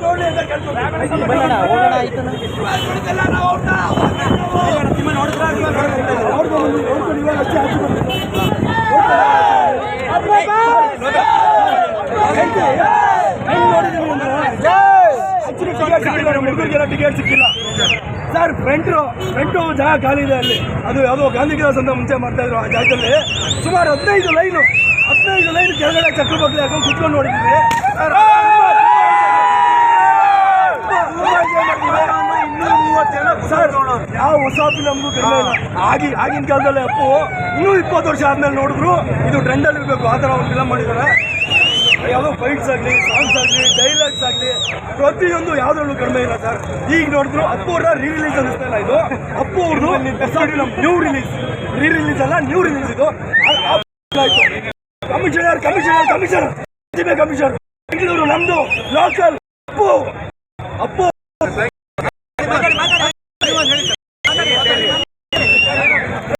ನೋಡ್ಲಿ ಅಂತ ಕೇಳ್ತಾರೆ. ಹೋಗೋಣ ಆಯ್ತು. ಹುಡುಗರಿಗೆಲ್ಲ ಟಿಕೆಟ್ ಸಿಕ್ಕಿಲ್ಲ ಸರ್. ಫ್ರಂಟು ಜಾಗ ಖಾಲಿ ಇದೆ ಅಲ್ಲಿ. ಅದು ಯಾವುದೋ ಗಾಂಧಿ ಗ್ಲಾಸ್ ಅಂತ ಮುಂಚೆ ಮಾಡ್ತಾ ಇದ್ರು. ಆ ಜಾಗದಲ್ಲಿ ಸುಮಾರು 15 ಲೈನ್ ಕೆಳಗಡೆ ಚಕ್ರ ಬಗ್ಲಿ ಹಾಕೊಂಡು ಕುತ್ಕೊಂಡು ನೋಡಿದ್ವಿ. ಸರ್ ಯಾವ ಹೊಸ ಫಿಲಮ್ಗೂ ಕಡಿಮೆ ಇಲ್ಲ. ಆಗಿನ ಕಾಲದಲ್ಲಿ ಅಪ್ಪು ಇನ್ನೂ 20 ವರ್ಷ ಆದ್ಮೇಲೆ ನೋಡಿದ್ರು ಇದು ಟ್ರೆಂಡಲ್ಲಿ ಇರಬೇಕು ಆ ಥರ ಒಂದು ಫಿಲಮ್ ಮಾಡಿದ್ದಾರೆ. ಯಾವುದೋ ಫೈಟ್ಸ್ ಆಗಲಿ, ಸಾಂಗ್ಸ್ ಆಗಲಿ, ಡೈಲಾಗ್ಸ್ ಆಗಲಿ ಪ್ರತಿಯೊಂದು ಯಾವುದ್ರಲ್ಲೂ ಕಡಿಮೆ ಇಲ್ಲ ಸರ್. ಈಗ ನೋಡಿದ್ರು ಅಪ್ಪು ಅವರ ರೀ-ರಿಲೀಸ್ ಅನ್ನಿಸ್ತಾ ಇಲ್ಲ ಇದು. ಅಪ್ಪು ಅವ್ರದ್ದು ಹೊಸ ಫಿಲಮ್ ನ್ಯೂ ರಿಲೀಸ್, ರೀ-ರಿಲೀಸ್ ಅಲ್ಲ ನ್ಯೂ ರಿಲೀಸ್ ಇದು. ಕಮಿಷನರ್ ಬೆಂಗಳೂರು ನಮ್ದು ಲೋಕಲ್ ಅಪ್ಪು